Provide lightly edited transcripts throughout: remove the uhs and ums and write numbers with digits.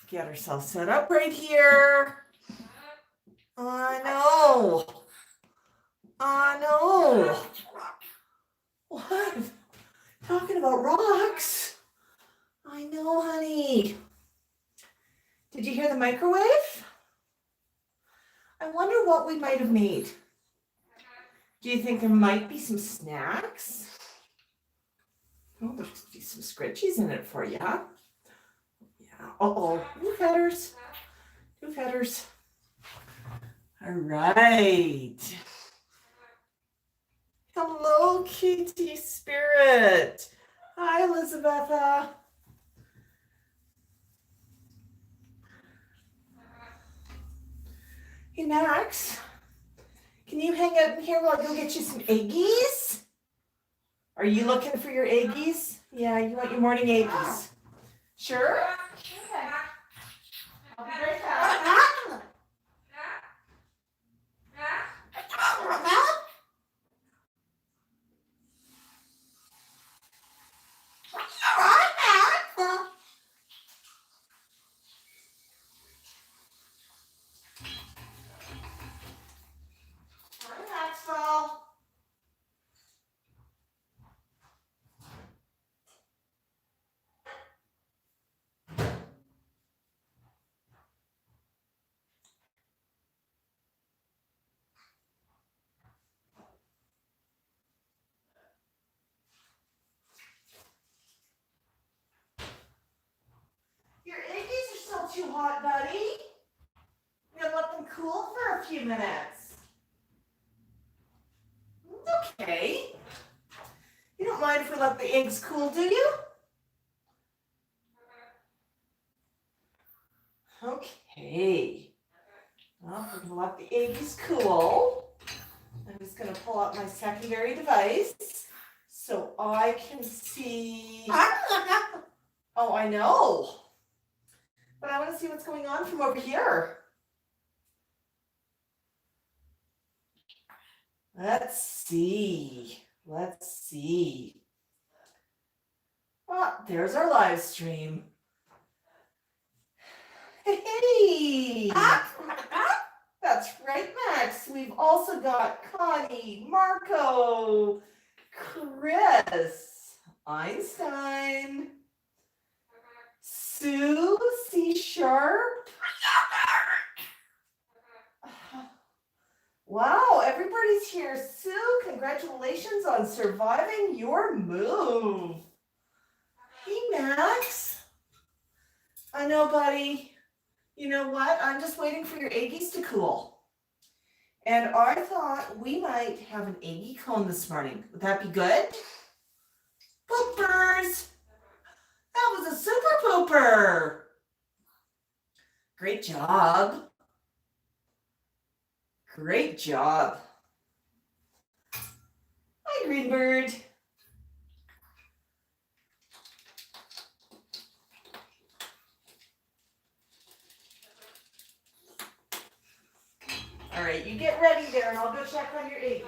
Get ourselves set up right here. I know. I know. What? Talking about rocks? I know, honey. Did you hear the microwave? I wonder what we might have made. Do you think there might be some snacks? Oh, there's be some scritchies in it for you. Yeah. Uh-oh. New feathers. New feathers. All right. Hello, Kitty Spirit. Hi, Elizabetha. Hey, Max. Can you hang out in here while I go get you some eggies? Are you looking for your eggies? Yeah, you want your morning eggies. Sure? Okay. I'll be right back. Hi, Maxwell. Your eggies are still too hot, buddy. You gotta let them cool for a few minutes. Okay. You don't mind if we let the eggs cool, do you? Okay. Well, we're gonna let the eggies cool. I'm just gonna pull out my secondary device so I can see. Oh, I know. But I want to see what's going on from over here. Let's see. Let's see. Oh, there's our live stream. Hey! That's right, Max. We've also got Connie, Marco, Chris, Einstein, Sue, C Sharp. Wow, everybody's here. Sue, congratulations on surviving your move. Hey, Max. I know, buddy. You know what? I'm just waiting for your eggies to cool. And I thought we might have an eggie cone this morning. Would that be good? Poopers! That was a super pooper! Great job. Great job. Hi, Greenbird. All right, you get ready there and I'll go check on your eggies.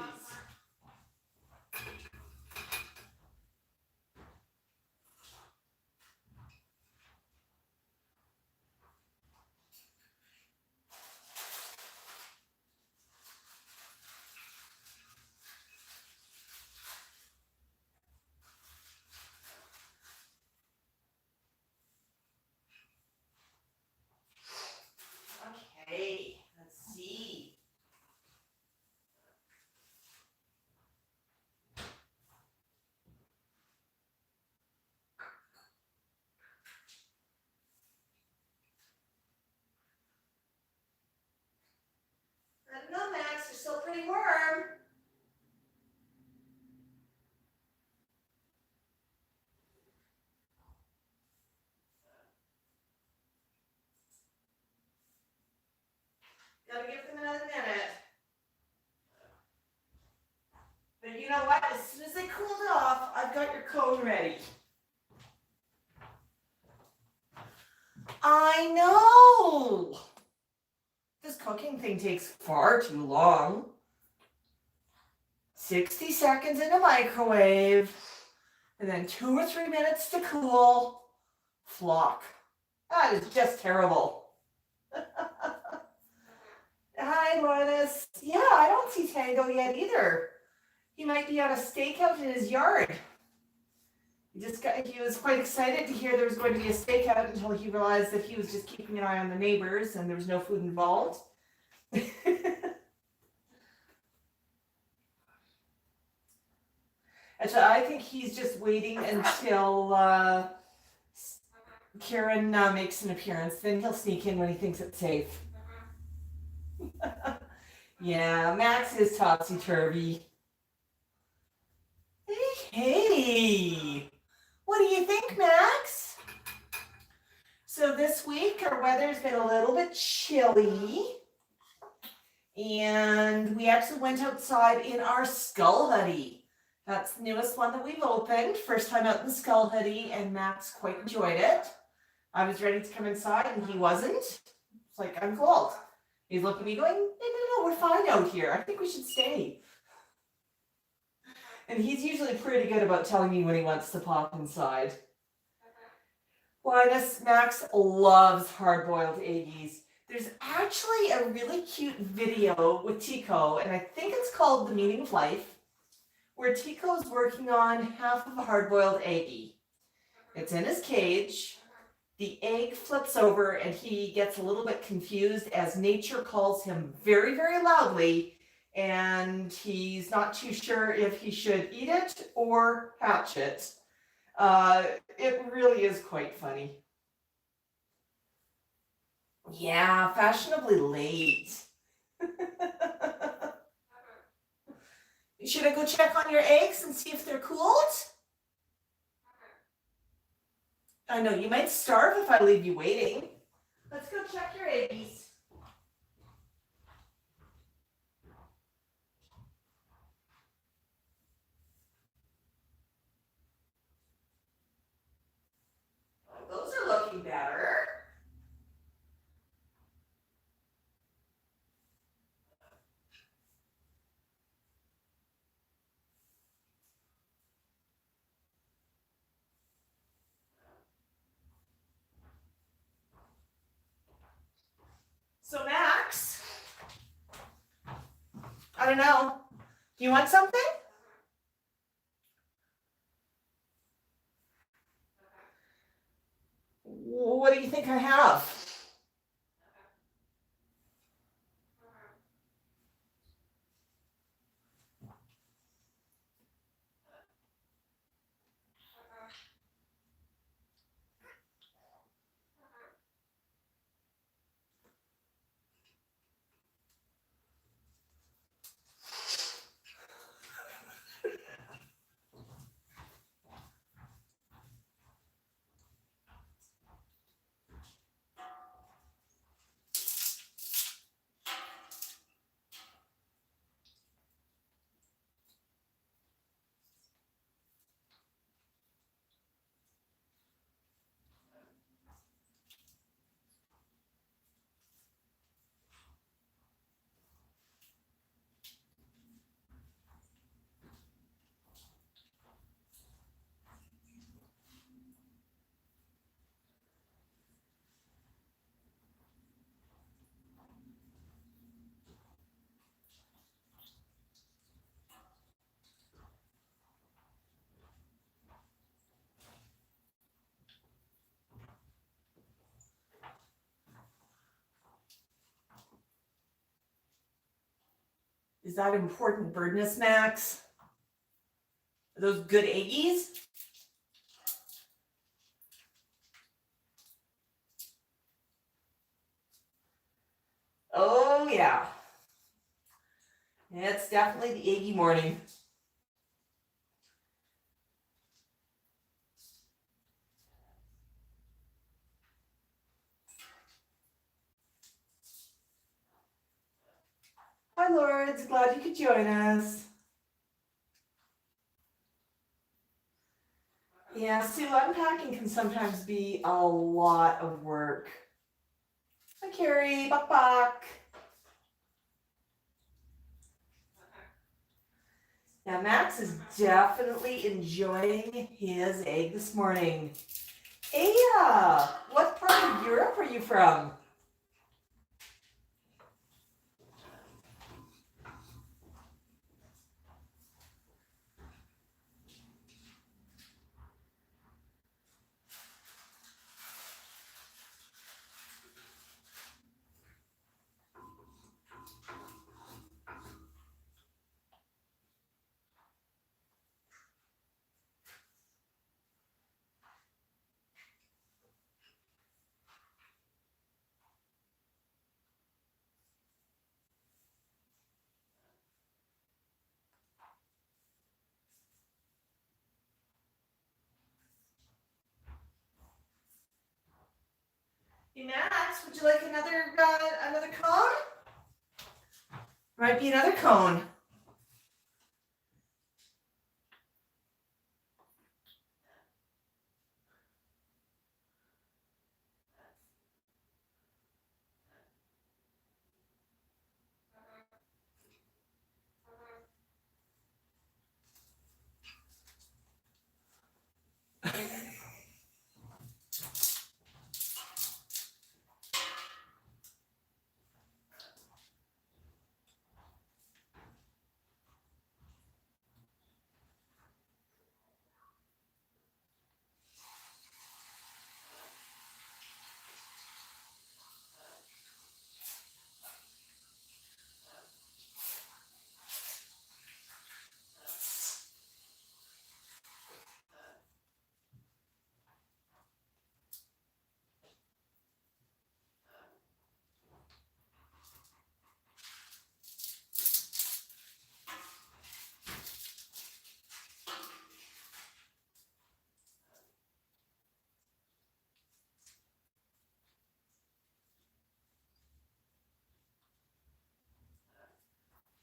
Okay, let's see. I don't know, Max, you're still pretty warm. Gotta give them another minute. But you know what? As soon as they cooled off, I've got your cone ready. I know! This cooking thing takes far too long. 60 seconds in a microwave, and then 2 or 3 minutes to cool. Flock. That is just terrible. Hi, Lotus. Yeah, I don't see Tango yet either. He might be on a stakeout in his yard. He was quite excited to hear there was going to be a stakeout until he realized that he was just keeping an eye on the neighbors and there was no food involved. Actually, I think he's just waiting until Karen makes an appearance. Then he'll sneak in when he thinks it's safe. Yeah, Max is topsy-turvy. Hey! What do you think, Max? So this week our weather's been a little bit chilly. And we actually went outside in our skull hoodie. That's the newest one that we've opened. First time out in the skull hoodie, and Max quite enjoyed it. I was ready to come inside and he wasn't. It's like, I'm cold. He's looking at me going, no, we're fine out here. I think we should stay. And he's usually pretty good about telling me when he wants to pop inside. Linus, Max loves hard-boiled eggies. There's actually a really cute video with Tico, and I think it's called The Meaning of Life, where Tico's working on half of a hard-boiled eggie. It's in his cage. The egg flips over, and he gets a little bit confused as nature calls him very, very loudly, and he's not too sure if he should eat it or hatch it. It really is quite funny. Yeah, fashionably late. Should I go check on your eggs and see if they're cooled? I know, you might starve if I leave you waiting. Let's go check your eggies. Those are looking better. So Max, I don't know. Do you want something? What do you think I have? Is that important birdness, Max? Are those good eggies? Oh, yeah. It's definitely the eggy morning. Hi, Lords. Glad you could join us. Yeah, Sue, unpacking can sometimes be a lot of work. Hi, Carrie. Buck, buck. Now, Max is definitely enjoying his egg this morning. Aya, what part of your you from? Hey Max, would you like another cone? Might be another cone.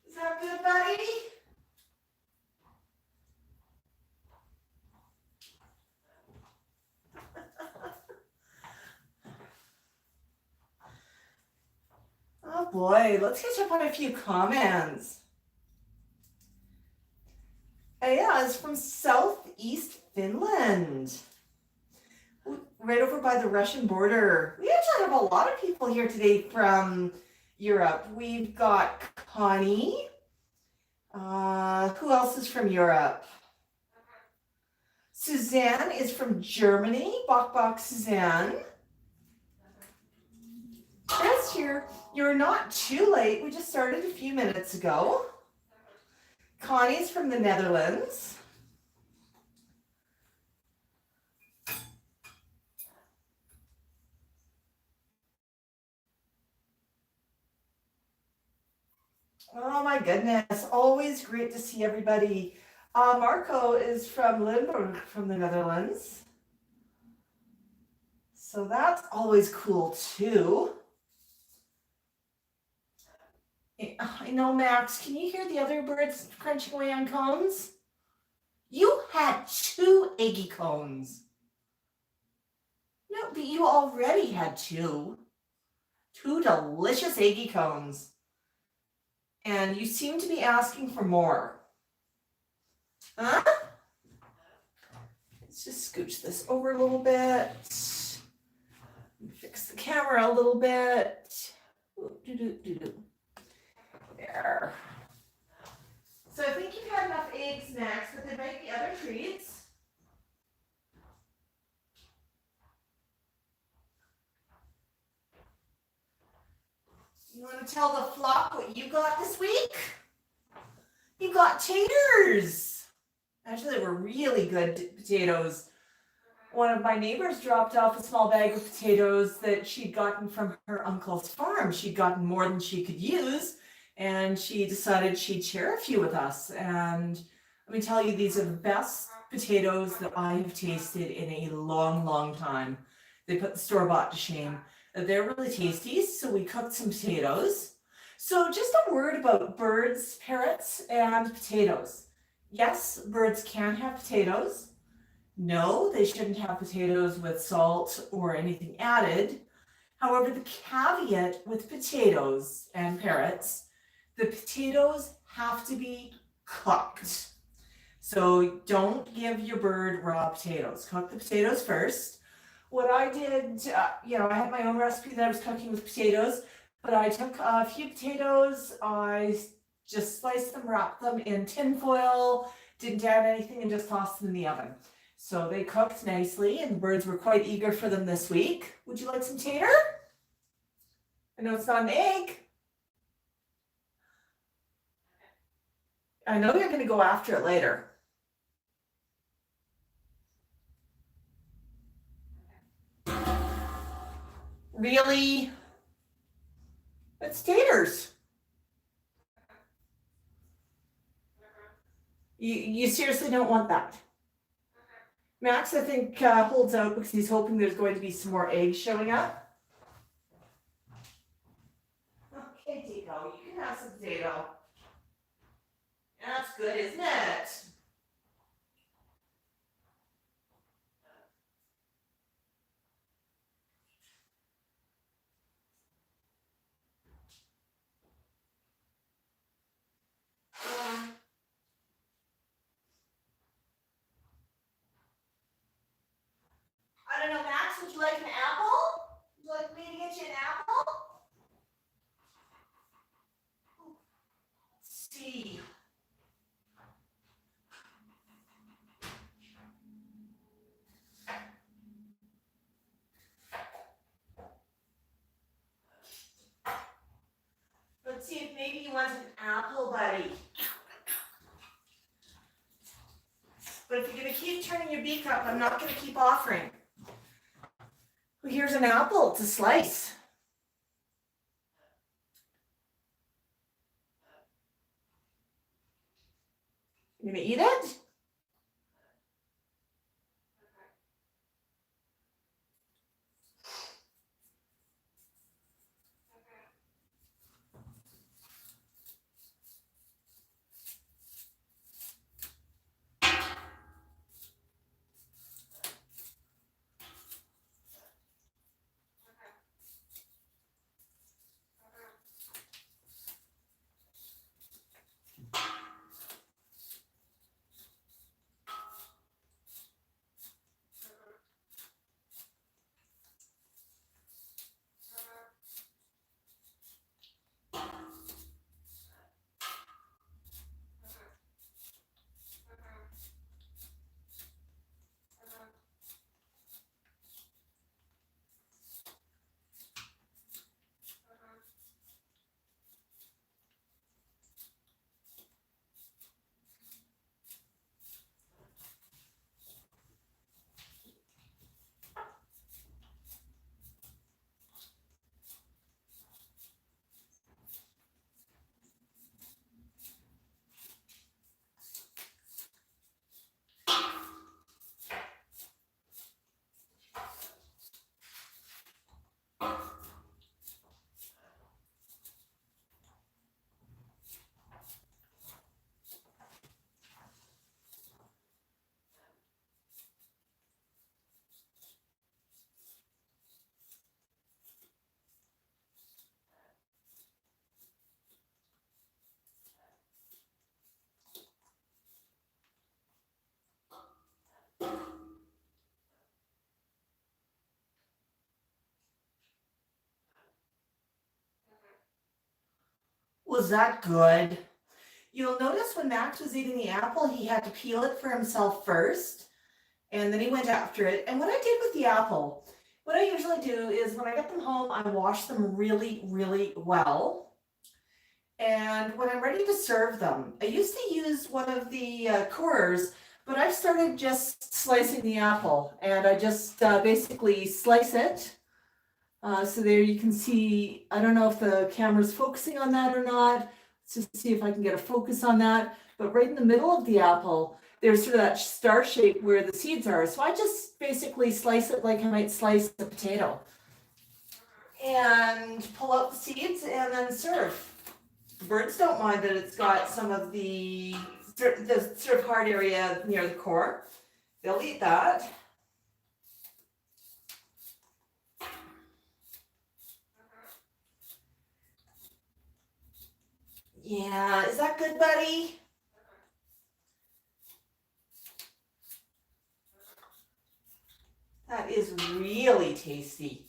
Is that good, buddy? Oh boy, let's catch up on a few comments. Yeah, it's from southeast Finland. Right over by the Russian border. We actually have a lot of people here today from Europe. We've got Connie. Who else is from Europe? Suzanne is from Germany. Bok Bok Suzanne. Chris, you're not too late. We just started a few minutes ago. Connie's from the Netherlands. Oh my goodness, always great to see everybody. Marco is from Limburg, from the Netherlands. So that's always cool too. I know, Max, can you hear the other birds crunching away on cones? You had 2 eggy cones. No, but you already had 2. 2 delicious eggy cones. And you seem to be asking for more. Huh? Let's just scooch this over a little bit. Fix the camera a little bit. There. So I think you've had enough eggs, Max, but there might be other treats. You want to tell the flock what you got this week? You got taters. Actually, they were really good potatoes. One of my neighbors dropped off a small bag of potatoes that she'd gotten from her uncle's farm. She'd gotten more than she could use, and she decided she'd share a few with us. And let me tell you, these are the best potatoes that I have tasted in a long, long time. They put the store-bought to shame. They're really tasty, so we cooked some potatoes. So just a word about birds, parrots, and potatoes. Yes, birds can have potatoes. No, they shouldn't have potatoes with salt or anything added. However, the caveat with potatoes and parrots, the potatoes have to be cooked. So don't give your bird raw potatoes. Cook the potatoes first. What I did, I had my own recipe that I was cooking with potatoes, but I took a few potatoes, I just sliced them, wrapped them in tin foil, didn't add anything, and just tossed them in the oven. So they cooked nicely, and the birds were quite eager for them this week. Would you like some tater? I know it's not an egg. I know you're going to go after it later. Really? It's taters. You seriously don't want that. Max, I think, holds out because he's hoping there's going to be some more eggs showing up. Okay, Tico, you can have some potato. That's good, isn't it? I don't know, Max, would you like an apple? Would you like me to get you an apple? Let's see. Let's see if maybe you want an apple, buddy. But if you're going to keep turning your beak up, I'm not going to keep offering. Well, here's an apple to slice. You going to eat it? Was that good? You'll notice when Max was eating the apple, he had to peel it for himself first, and then he went after it. And what I did with the apple, what I usually do is when I get them home, I wash them really, really well. And when I'm ready to serve them, I used to use one of the coolers, but I've started just slicing the apple, and I just basically slice it. So there you can see, I don't know if the camera's focusing on that or not. Let's just see if I can get a focus on that. But right in the middle of the apple, there's sort of that star shape where the seeds are. So I just basically slice it like I might slice a potato. And pull out the seeds and then serve. Birds don't mind that it's got some of the sort of hard area near the core. They'll eat that. Yeah, is that good, buddy? That is is really tasty.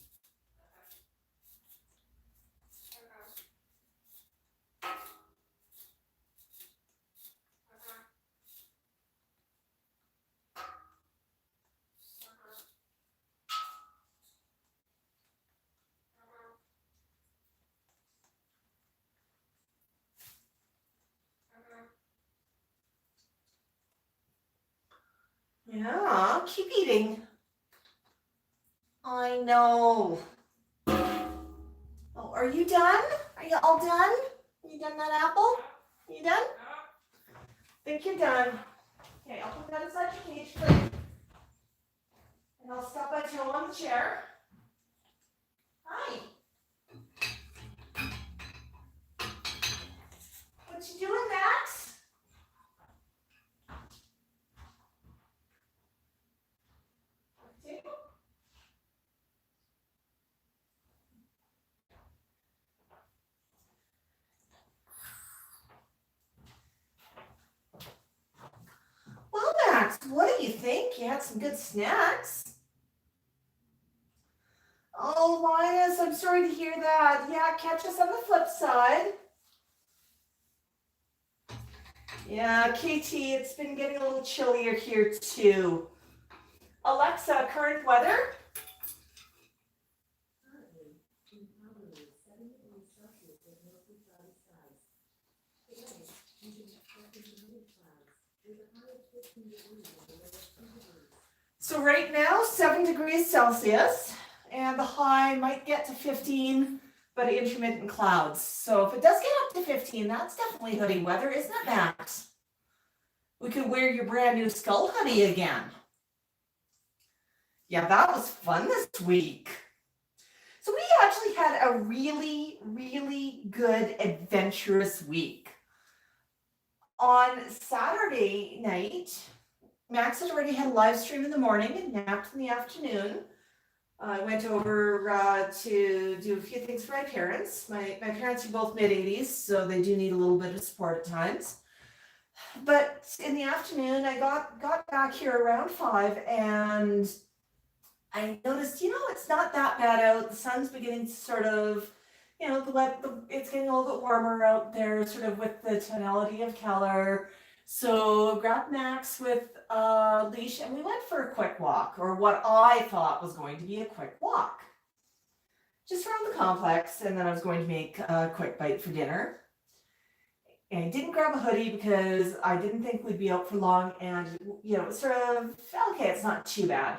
Yeah, keep eating. I know. Oh, are you done? Are you all done? You done that apple? You done? Think you're done. Okay, I'll put that inside your cage, please. And I'll stop my toe on the chair. Hi. What you doing, Max? Well, Max, what do you think? You had some good snacks. Oh, Linus, I'm sorry to hear that. Yeah, catch us on the flip side. Yeah, KT, it's been getting a little chillier here too. Alexa, current weather? So right now, 7 degrees Celsius, and the high might get to 15, but intermittent clouds. So if it does get up to 15, that's definitely hoodie weather, isn't it, Max? We could wear your brand new skull hoodie again. Yeah, that was fun this week. So we actually had a really, really good adventurous week. On Saturday night, Max had already had a live stream in the morning and napped in the afternoon. I went over to do a few things for my parents. My parents are both mid-80s, so they do need a little bit of support at times. But in the afternoon, I got back here around 5, and I noticed, it's not that bad out. The sun's beginning to sort of, it's getting a little bit warmer out there, sort of with the tonality of color. So grabbed Max with a leash, and we went for a quick walk, or what I thought was going to be a quick walk, just around the complex, and then I was going to make a quick bite for dinner. And I didn't grab a hoodie because I didn't think we'd be out for long, and sort of, okay, it's not too bad.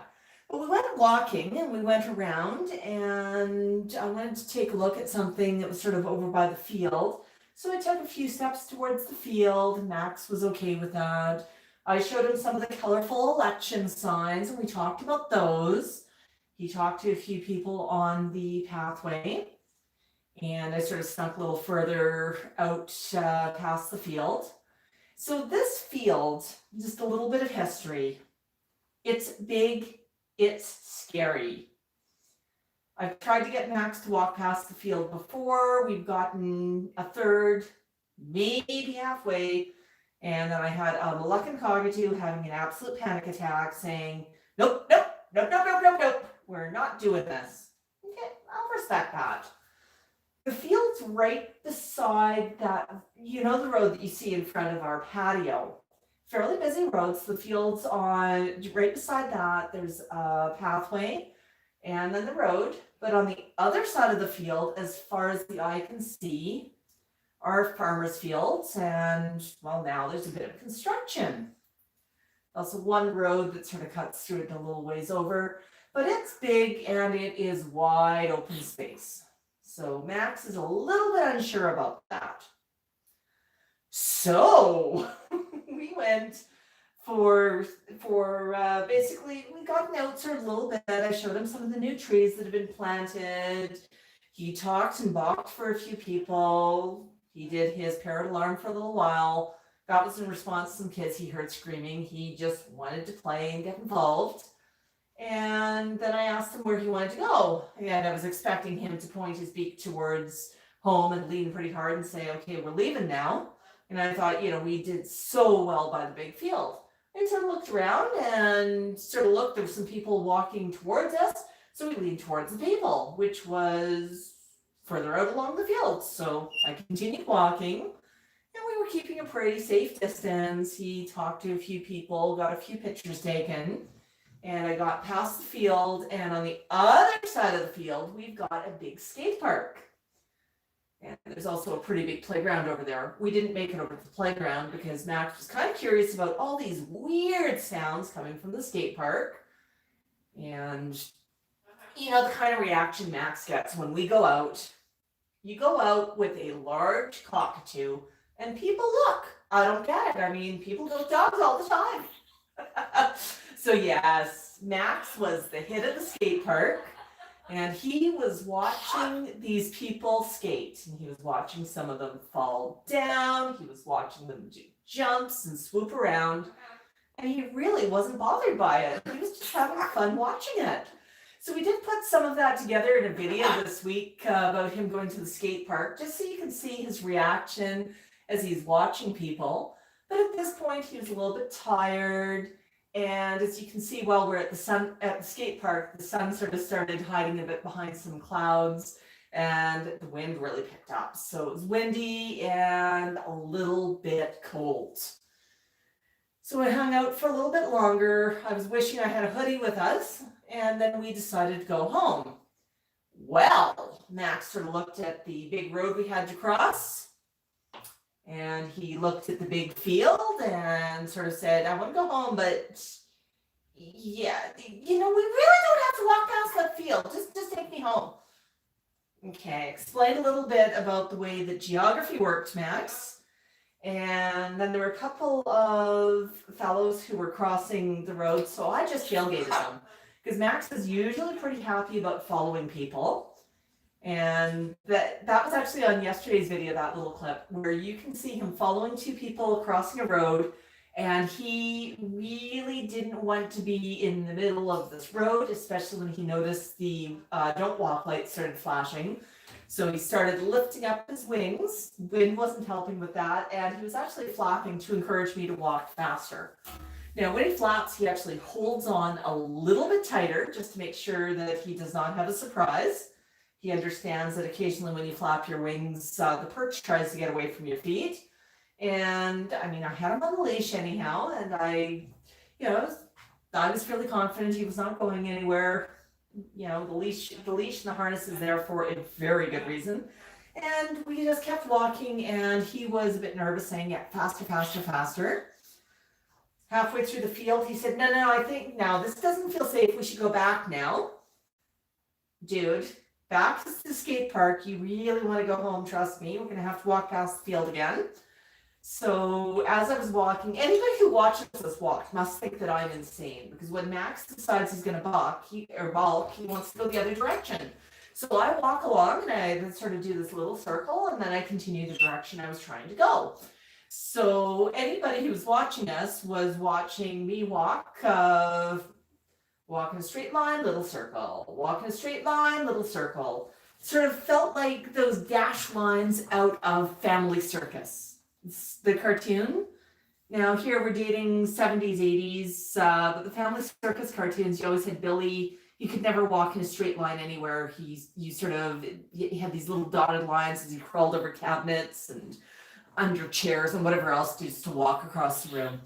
But we went walking, and we went around, and I wanted to take a look at something that was sort of over by the field. So I took a few steps towards the field. Max was okay with that. I showed him some of the colorful election signs, and we talked about those. He talked to a few people on the pathway, and I sort of snuck a little further out past the field. So this field, just a little bit of history. It's big, it's scary. I've tried to get Max to walk past the field before. We've gotten a third, maybe halfway, and then I had a Moluccan cockatoo having an absolute panic attack saying, nope, nope, nope, nope, nope, nope, nope, we're not doing this. Okay, I'll respect that. The field's right beside that, the road that you see in front of our patio. Fairly busy roads. The field's on right beside that. There's a pathway and then the road. But on the other side of the field, as far as the eye can see, are farmers' fields. And, well, now there's a bit of construction. Also one road that sort of cuts through it a little ways over. But it's big and it is wide open space. So Max is a little bit unsure about that. So we went for basically, we got out sort of a little bit. I showed him some of the new trees that have been planted. He talked and balked for a few people. He did his parrot alarm for a little while. That was in response to some kids he heard screaming. He just wanted to play and get involved. And then I asked him where he wanted to go. And I was expecting him to point his beak towards home and lean pretty hard and say, okay, we're leaving now. And I thought, we did so well by the big field. And sort of looked around and sort of looked, there were some people walking towards us. So we leaned towards the people, which was further out along the field. So I continued walking and we were keeping a pretty safe distance. He talked to a few people, got a few pictures taken, and I got past the field. And on the other side of the field, we've got a big skate park. And there's also a pretty big playground over there. We didn't make it over to the playground because Max was kind of curious about all these weird sounds coming from the skate park. And you know, the kind of reaction Max gets when we go out. You go out with a large cockatoo and people look. I don't get it. I mean, people do dogs all the time. So yes, Max was the hit of the skate park. And he was watching these people skate, and he was watching some of them fall down. He was watching them do jumps and swoop around, and he really wasn't bothered by it. He was just having fun watching it. So we did put some of that together in a video this week about him going to the skate park, just so you can see his reaction as he's watching people. But at this point, he was a little bit tired. And as you can see, while we're at the skate park, the sun sort of started hiding a bit behind some clouds and the wind really picked up. So it was windy and a little bit cold. So we hung out for a little bit longer. I was wishing I had a hoodie with us, and then we decided to go home. Well, Max sort of looked at the big road we had to cross. And he looked at the big field and sort of said, I want to go home, but yeah, you know, we really don't have to walk past that field. Just take me home. Okay, explain a little bit about the way that geography worked, Max. And then there were a couple of fellows who were crossing the road, so I just tailgated them. Because Max is usually pretty happy about following people. And that was actually on yesterday's video, that little clip, where you can see him following two people crossing a road, and he really didn't want to be in the middle of this road, especially when he noticed the don't walk light started flashing. So he started lifting up his wings. Wind wasn't helping with that, and he was actually flapping to encourage me to walk faster. Now, when he flaps, he actually holds on a little bit tighter just to make sure that he does not have a surprise. He understands that occasionally when you flap your wings, the perch tries to get away from your feet. And I mean, I had him on the leash anyhow, and I was fairly confident he was not going anywhere. You know, the leash and the harness is there for a very good reason. And we just kept walking, and he was a bit nervous, saying, yeah, faster, faster, faster. Halfway through the field, he said, no, I think now this doesn't feel safe. We should go back now. Dude. Back to the skate park. You really want to go home, trust me. We're going to have to walk past the field again. So as I was walking, anybody who watches us walk must think that I'm insane, because when Max decides he's going to balk, he wants to go the other direction. So I walk along and I sort of do this little circle, and then I continue the direction I was trying to go. So anybody who was watching us was watching me walk in a straight line, little circle. Walk in a straight line, little circle. Sort of felt like those dash lines out of Family Circus. It's the cartoon. Now here we're dating 70s, 80s, but the Family Circus cartoons, you always had Billy. You could never walk in a straight line anywhere. You had these little dotted lines as he crawled over cabinets and under chairs and whatever else just to walk across the room.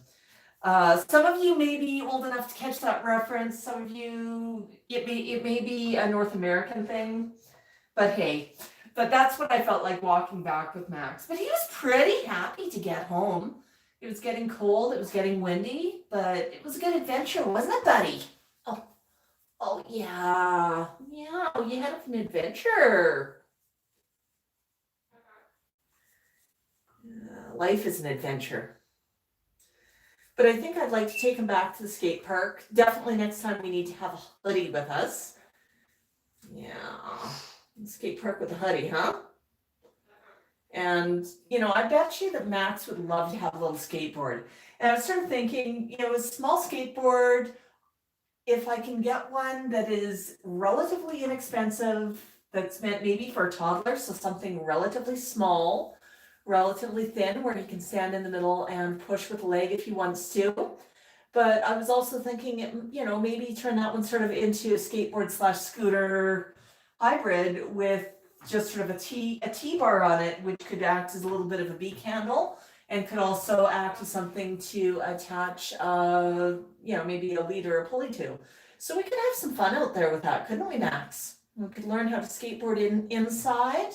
Some of you may be old enough to catch that reference. Some of you, it may be a North American thing, but hey, that's what I felt like walking back with Max. But he was pretty happy to get home. It was getting cold, it was getting windy, but it was a good adventure, wasn't it, buddy? Oh yeah, you had an adventure. Life is an adventure. But I think I'd like to take him back to the skate park. Definitely next time we need to have a hoodie with us. Yeah, skate park with a hoodie, huh? And, you know, I bet you that Max would love to have a little skateboard. And I was sort of thinking, you know, a small skateboard, if I can get one that is relatively inexpensive, that's meant maybe for a toddler, so something relatively small, relatively thin, where he can stand in the middle and push with a leg if he wants to. But I was also thinking, maybe turn that one sort of into a skateboard slash scooter hybrid with just sort of a T bar on it, which could act as a little bit of a beak handle and could also act as something to attach, maybe a lead or a pulley to. So we could have some fun out there with that, couldn't we, Max? We could learn how to skateboard inside,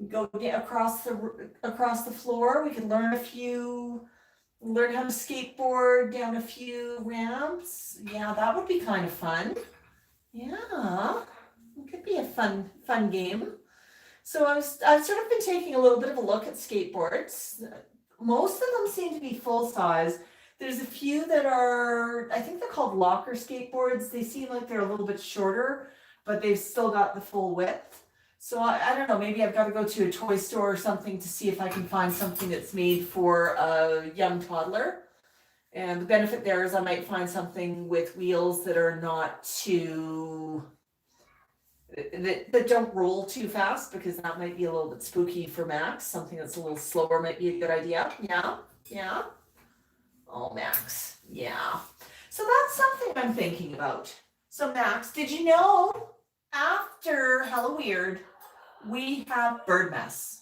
go across the floor. We could learn how to skateboard down a few ramps. Yeah, that would be kind of fun. Yeah, it could be a fun game. So I've sort of been taking a little bit of a look at skateboards. Most of them seem to be full size. There's a few that are, I think they're called locker skateboards. They seem like they're a little bit shorter, but they've still got the full width. So I don't know, maybe I've got to go to a toy store or something to see if I can find something that's made for a young toddler. And the benefit there is I might find something with wheels that are not too, that don't roll too fast, because that might be a little bit spooky for Max. Something that's a little slower might be a good idea. Yeah. Oh, Max, yeah. So that's something I'm thinking about. So Max, did you know after Halloweird, we have Birdmas?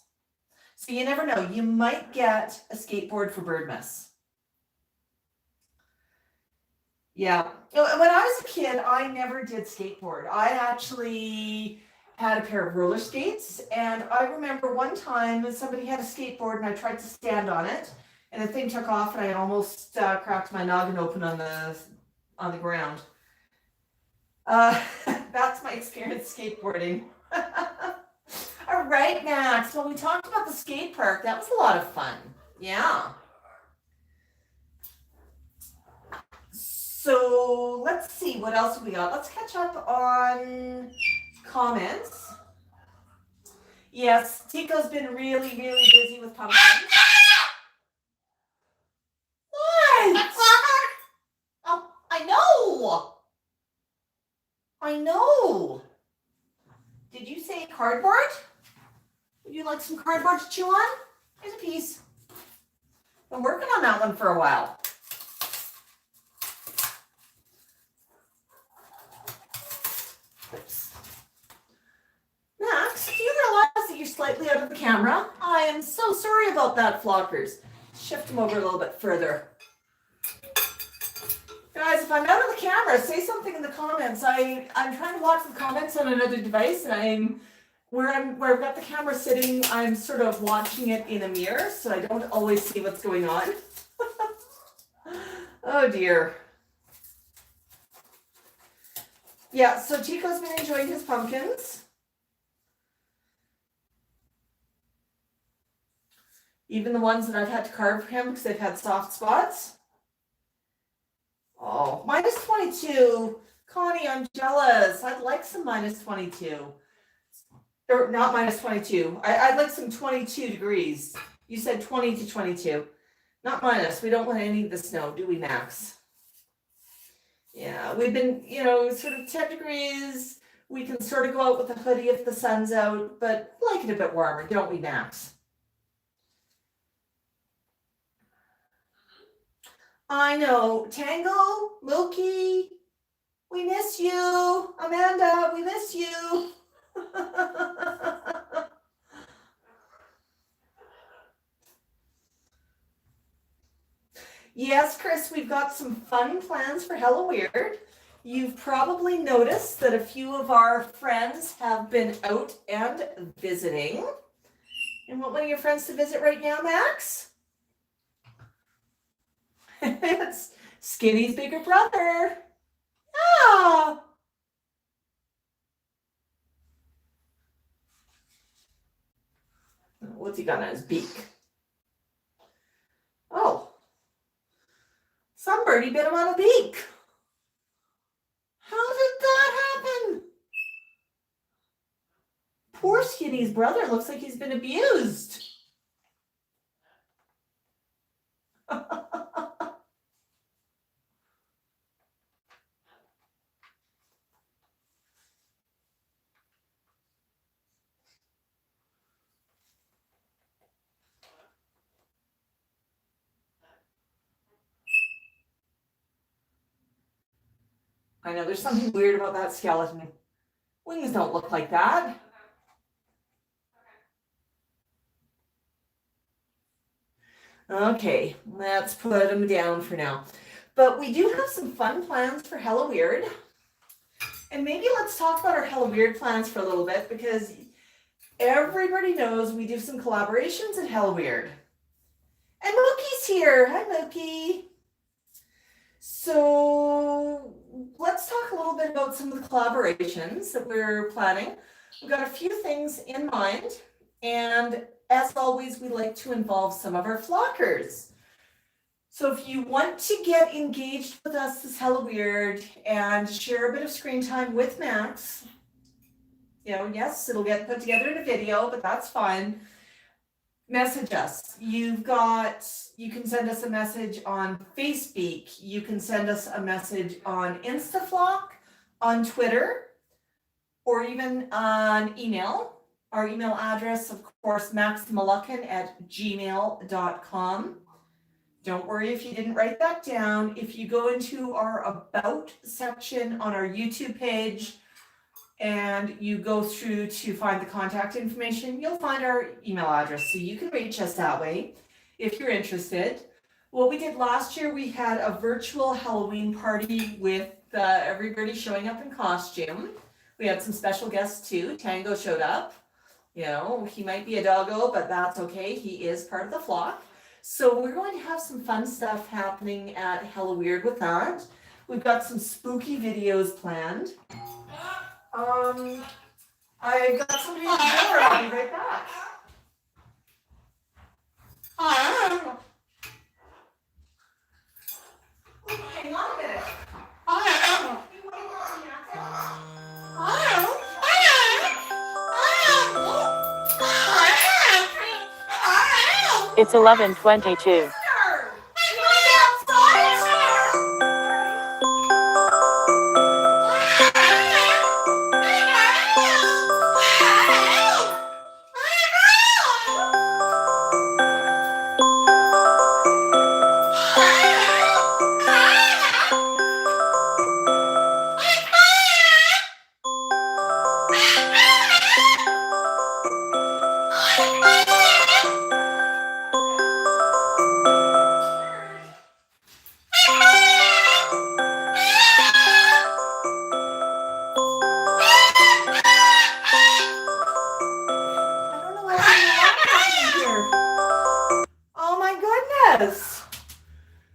So you never know, you might get a skateboard for Birdmas. Yeah, when I was a kid, I never did skateboard. I actually had a pair of roller skates, and I remember one time somebody had a skateboard and I tried to stand on it, and the thing took off and I almost cracked my noggin open on the ground. That's my experience skateboarding. All right, Max. Well, we talked about the skate park. That was a lot of fun. Yeah. So let's see, what else have we got? Let's catch up on comments. Yes, Tico's been really, really busy with pumpkins. What? Oh, I know. Did you say cardboard? Would you like some cardboard to chew on? Here's a piece. Been working on that one for a while. Oops. Max, do you realize that you're slightly out of the camera? I am so sorry about that, Flockers. Shift them over a little bit further. Guys, if I'm out of the camera, say something in the comments. I'm trying to watch the comments on another device, and where I've got the camera sitting, I'm sort of watching it in a mirror, so I don't always see what's going on. Oh dear. Yeah, so Chico's been enjoying his pumpkins. Even the ones that I've had to carve for him because they've had soft spots. Oh, minus 22. Connie, I'm jealous. I'd like some minus 22. Or not minus 22. I'd like some 22 degrees. You said 20 to 22. Not minus. We don't want any of the snow, do we, Max? Yeah, we've been, sort of 10 degrees. We can sort of go out with a hoodie if the sun's out, but like it a bit warmer, don't we, Max? I know. Tango, Loki, we miss you. Amanda, we miss you. Yes, Chris, we've got some fun plans for Halloweird. You've probably noticed that a few of our friends have been out and visiting. And what one of your friends to visit right now, Max? It's Skinny's bigger brother. Yeah. What's he got on his beak? Oh. Some birdie bit him on the beak. How did that happen? Poor Skinny's brother looks like he's been abused. I know there's something weird about that skeleton. Wings don't look like that. Okay, let's put them down for now. But we do have some fun plans for Halloweird. And maybe let's talk about our Halloweird plans for a little bit, because everybody knows we do some collaborations at Halloweird. And Mookie's here. Hi, Mookie. So let's talk a little bit about some of the collaborations that we're planning. We've got a few things in mind, and as always, we like to involve some of our flockers. So if you want to get engaged with us this Halloweird and share a bit of screen time with Max, yes, it'll get put together in a video, but that's fine. Message us. You can send us a message on Facebeak. You can send us a message on InstaFlock, on Twitter, or even on email. Our email address, of course, maxmoluccan@gmail.com. Don't worry if you didn't write that down. If you go into our About section on our YouTube page and you go through to find the contact information, you'll find our email address. So you can reach us that way if you're interested. What we did last year, we had a virtual Halloween party with everybody showing up in costume. We had some special guests too. Tango showed up. He might be a doggo, but that's okay. He is part of the flock. So we're going to have some fun stuff happening at Halloweird with that. We've got some spooky videos planned. I've got somebody at the door. I'll be right back. Hang on a minute. It's 11:22.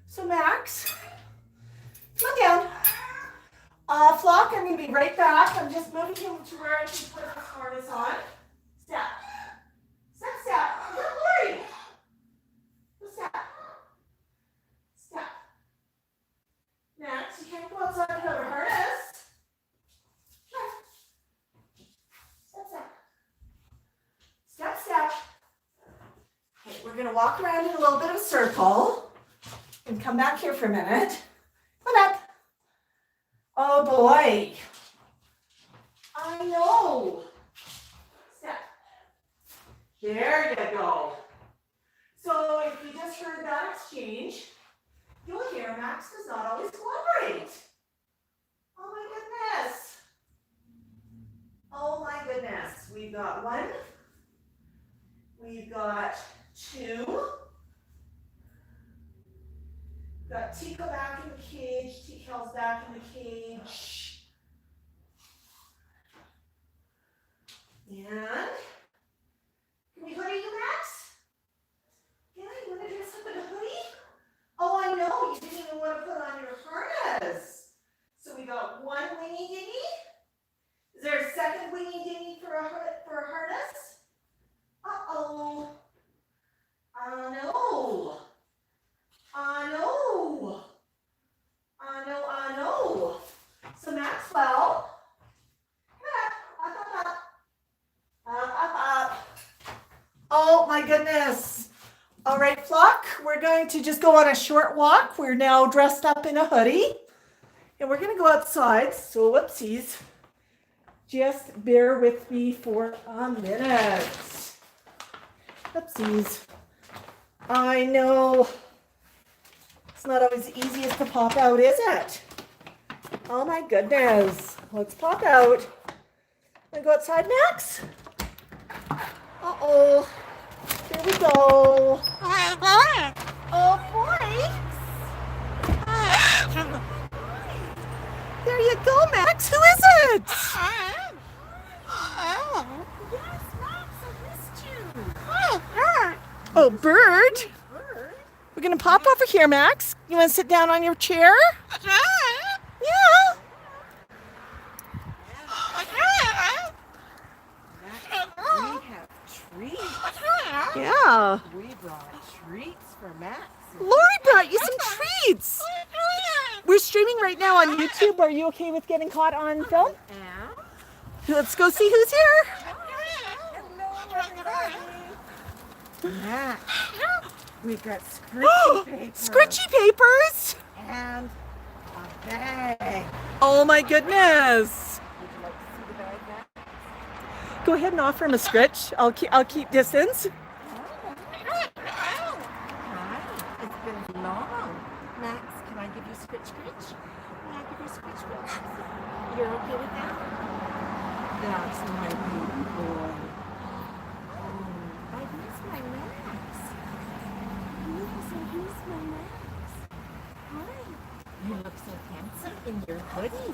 So Max, come down. Flock, I'm going to be right back. I'm just moving him to where I can put his harness on. Step. Step, step. Good boy. Step. Step. Max, you can't go outside without a harness. Step, step. Step, step. Okay, we're going to walk around in a little bit of a circle. And come back here for a minute. Come up. Oh boy. I know. Step. There you go. So if you just heard that exchange, you'll hear Max does not always cooperate. Oh my goodness. Oh my goodness. We've got one. We've got two. Got Tico back in the cage, Tico's back in the cage. And can we hoodie you, Max? Yeah, you want to dress up in a hoodie? Oh, I know, you didn't even want to put on your harness. So we got one wingy dingy. Is there a second wingy dingy for a harness? Uh-oh. No. No. So Maxwell, up. Oh my goodness. All right, flock, we're going to just go on a short walk. We're now dressed up in a hoodie and we're going to go outside. So whoopsies. Just bear with me for a minute. Whoopsies. I know. It's not always the easiest to pop out, is it? Oh my goodness. Let's pop out. And go outside, Max? Uh-oh. Here we go. Oh boy. There you go, Max. Who is it? Yes, Max, I missed you. Oh, Bird. We're going to pop over here, Max. You want to sit down on your chair? Yeah. We have treats. Yeah. We brought treats for Max. Lori brought you some treats. We're streaming right now on YouTube. Are you okay with getting caught on film? Let's go see who's here. Hello, everybody. Max, we've got scritchy paper. Scritchy papers. And a bag. Oh my goodness. Would you like to see the bag, Max? Go ahead and offer him a scritch. I'll keep distance. Hi, it's been long. Max, can I give you scritch? Can I give you scritch? You're okay with that? That's my baby boy. I miss my Max. Yes, I miss my Max. Hi. You look so handsome in your hoodie.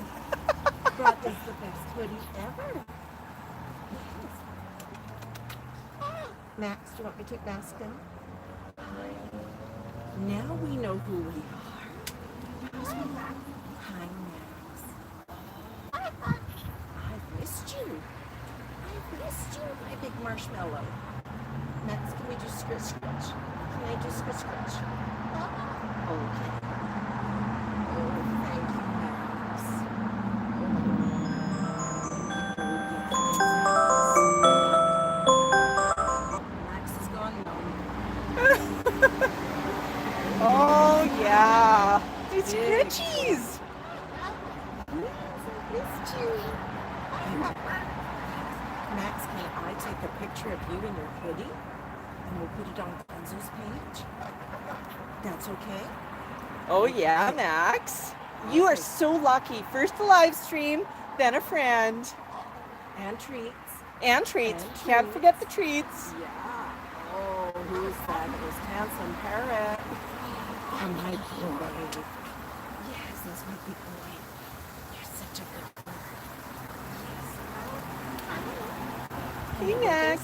That is the best hoodie ever. Max, do you want me to take Maskin? Now we know who we are. Hi, Max. I've missed you. I've missed you, my big marshmallow. Max, can we do scritch? Can I do scritch? Okay. Oh, thank you, Max. Max is gone now. Oh yeah. It's scritchies. Missed you. Max, can I take a picture of you in your hoodie and we'll put it on Kenzo's page? That's okay? Oh yeah, Max. You are so lucky. First a live stream, then a friend. And treats. And treats. And Can't treats. forget the treats. Yeah. Oh, who's that most handsome parrot? Oh, my boy. Yes, that's my big boy. You're such a good bird. Yes. Hey, Max.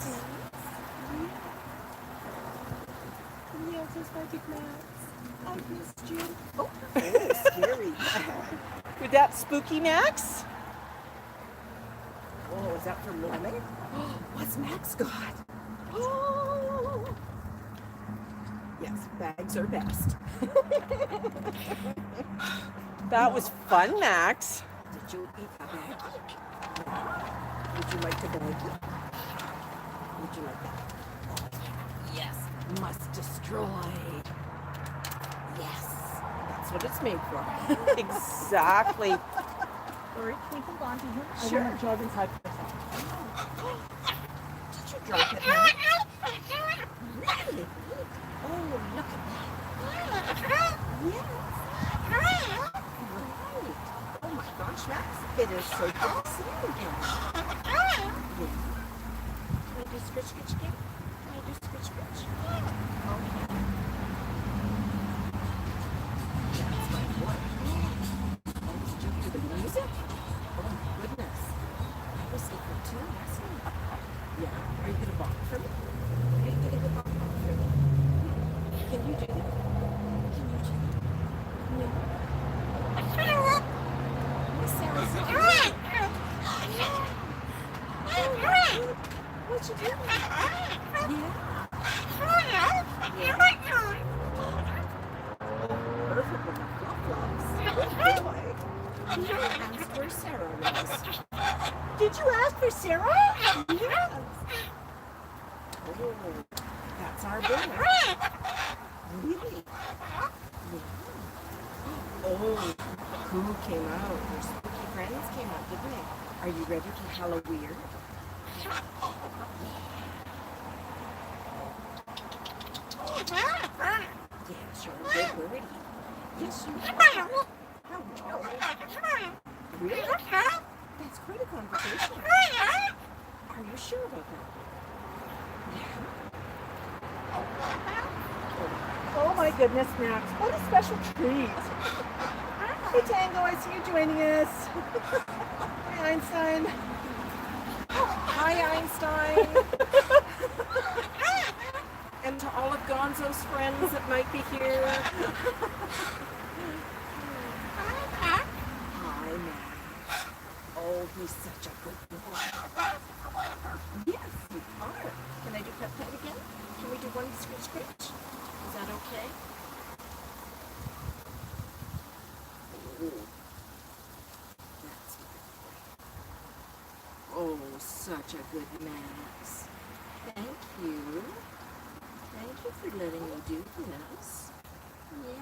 Yes, that's my big Max. I missed you. Oh, scary. With that spooky Max? Oh, is that for Lemon? What's Max got? Oh. Yes, bags are best. That was fun, Max. Did you eat a baggie? Yeah. Would you like to baggie? Would you like that? Yes. Must destroy. Yes. That's what it's made for. Exactly. Lori, can you hold on to him? Sure. I want to jog inside for a second. Did you drop it, Max? Really? Oh, look at that. Yes. Right. Oh my gosh, Max. It is so good to see you again. Yeah. Can I do scritch again? Can I do scritch? Okay. That's my boy. Oh, did you hear the music? Oh my goodness. I was sleeping too last night. Yeah. Are you gonna walk for me? Are you gonna walk for me? Can you do that? Can you do that? No. Miss Sarah's not. What you doing? Yeah. Perfect with the flip-flops. Good boy. You asked where Sarah was. Did you ask for Sarah? Yes. Oh, that's our boy. Really? Yeah. Oh, who came out? Your spooky friends came out, didn't they? Are you ready for Halloweird? Yes, you're a good birdie. Yes, you are. How Really? That's quite a conversation. Are you sure about that? Yeah. Oh my goodness, Max. What a special treat. Hey Tango, I see you joining us. Hi Einstein. Hi Einstein. And to all of Gonzo's friends that might be here. Hi, Max. Oh, he's such a good boy. Yes, you are. Can I do pet pet again? Can we do one scritch scritch? Is that okay? That's my boy. Oh, such a good Max. Thank you. Thank you for letting me do this. Yeah.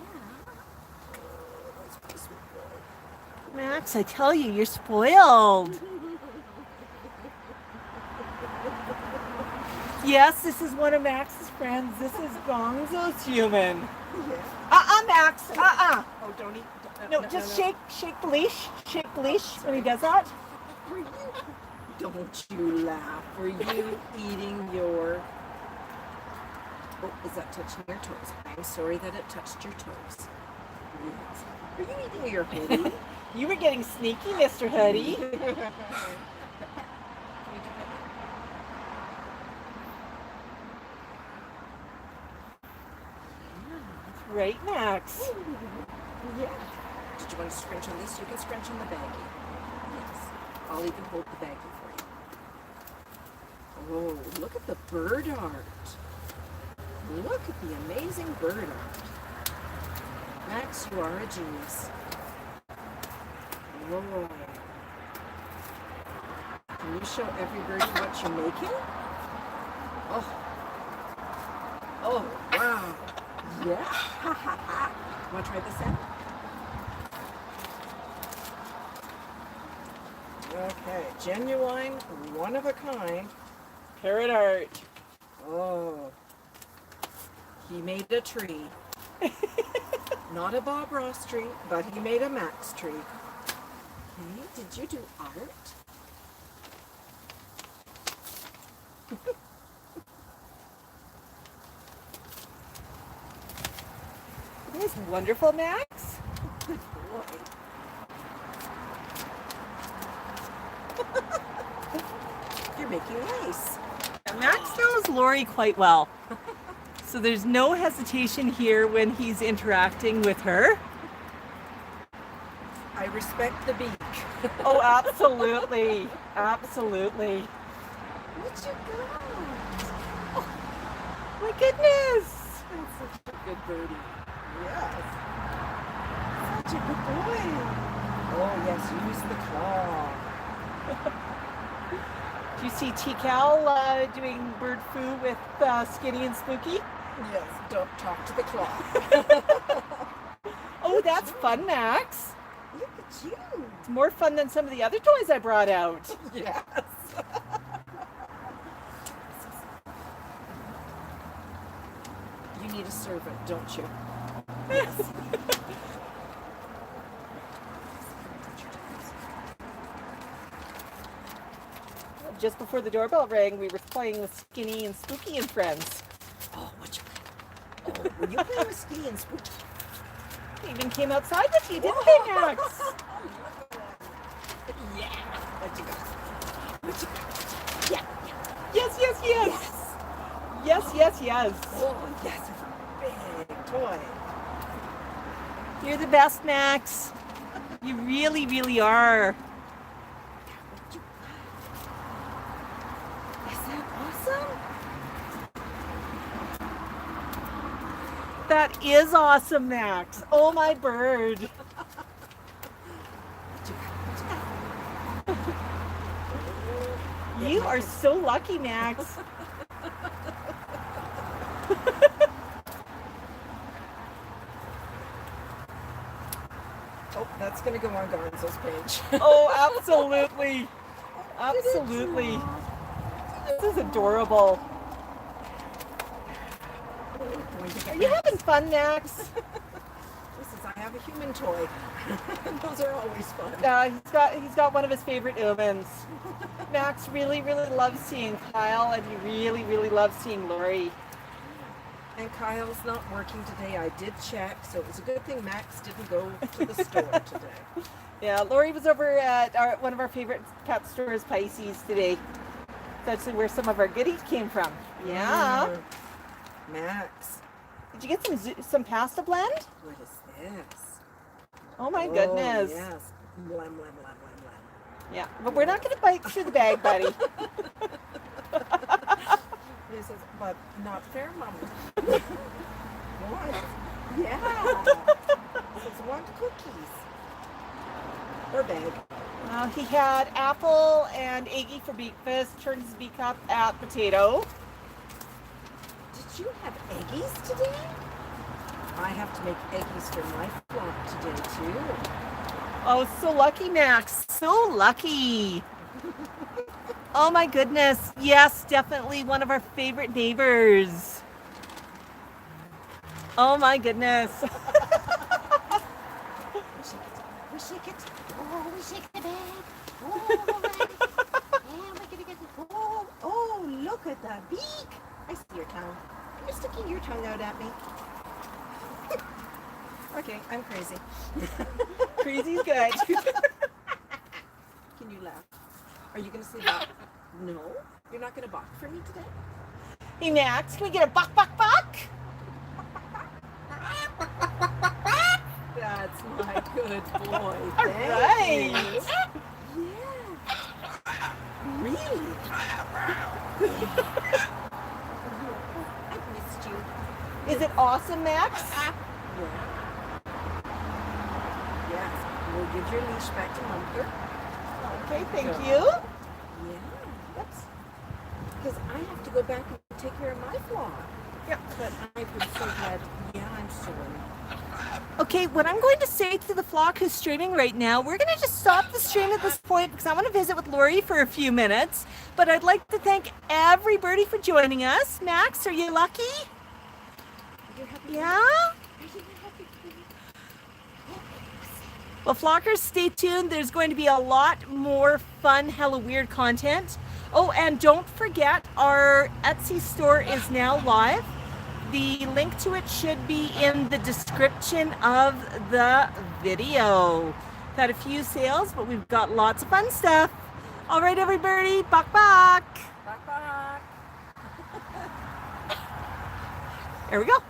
That's my sweet boy. Max, I tell you, you're spoiled. Yes, this is one of Max's friends. This is Gonzo's human. Yeah. Max. Oh, don't eat. No, just shake the leash. Shake the leash when he does that. Were you? Don't you laugh. Were you eating your... Oh, is that touching your toes? I'm sorry that it touched your toes. Yes. Were you eating your hoodie? You were getting sneaky, Mr. Hoodie. Right, Max. Yeah. Did you want to scrunch on this? You can scrunch on the baggie. Yes. I'll even hold the baggie for you. Oh, look at the bird art. Look at the amazing bird art. Max, you are a genius. Oh. Can you show everybody what you're making? Oh. Oh, wow. Yeah. Want to try this out? Okay, genuine, one of a kind Parrot art. Oh, he made a tree. Not a Bob Ross tree, but he made a Max tree. Okay, did you do art? Isn't this wonderful, Max? Good boy. You're making lace. Max knows Lori quite well. So there's no hesitation here when he's interacting with her. I respect the beak. Oh, absolutely. Absolutely. What you got? Oh, my goodness. That's such a good birdie. Yes. Such a good boy. Oh, yes, use the claw. Do you see T-Cal doing bird foo with Skinny and Spooky? Yes, don't talk to the claw. Oh, that's fun, Max. Look at you. It's more fun than some of the other toys I brought out. Yes. You need a servant, don't you? Yes. Just before the doorbell rang, we were playing with Skinny and Spooky and Friends. Oh, what you? Oh, were you playing with Skinny and Spooky? They even came outside with you, didn't they, Max? Yeah. What you got? What you got? Yeah. Yes, yes, yes. Yes, yes, yes. Oh, yes, it's a big toy. You're the best, Max. You really, really are. What you got? Is that awesome? That is awesome, Max. Oh, my bird. What you got? What you got? You are so lucky, Max. Oh, that's going to go on Gonzo's page. Oh, absolutely. Absolutely. This is adorable. Are you having fun, Max? This is I have a human toy. Those are always fun. He's got one of his favorite Ubens. Max really loves seeing Kyle, and he really loves seeing Lori. And Kyle's not working today. I did check, so it was a good thing Max didn't go to the store today. Yeah, Lori was over at one of our favorite pet stores, Pisces, today. That's actually where some of our goodies came from. Yeah. Max. Did you get some pasta blend? What is this? Oh my goodness. Yes. Blam, blam, blam, blam, blam. Yeah, but we're not going to bite through the bag, buddy. This is, but not fair, Mama. What? Yeah. This is one cookies. Or bag. He had apple and eggy for breakfast, turned his beak up at potato. Did you have eggies today? I have to make eggies for my flock today, too. Oh, so lucky, Max. So lucky. Oh my goodness. Yes, definitely one of our favorite neighbors. Oh my goodness. We shake it. Oh, we shake the bag. Oh, and we're gonna get it. Oh, look at the beak. I see your tongue. You're sticking your tongue out at me. Okay, I'm crazy. Crazy's good. Can you laugh? Are you gonna say that? No? You're not gonna balk for me today? Hey, Max, can we get a buck? That's my good boy. All Thank right. you. Yeah. Really? I've missed you. Is it awesome, Max? Yeah. Yes. We'll give your leash back to Mother. Okay, thank you. Yeah. That's because I have to go back and take care of my flock. Yeah. But I've been so glad. Yeah, I'm sorry. Okay, what I'm going to say to the flock who's streaming right now, we're going to just stop the stream at this point because I want to visit with Lori for a few minutes. But I'd like to thank everybody for joining us. Max, are you lucky? You're happy? Yeah? Are you happy? Well, flockers, stay tuned. There's going to be a lot more fun Halloweird content. Oh, and don't forget, our Etsy store is now live. The link to it should be in the description of the video. Had a few sales, but we've got lots of fun stuff. All right, everybody, bak. Bye. There we go.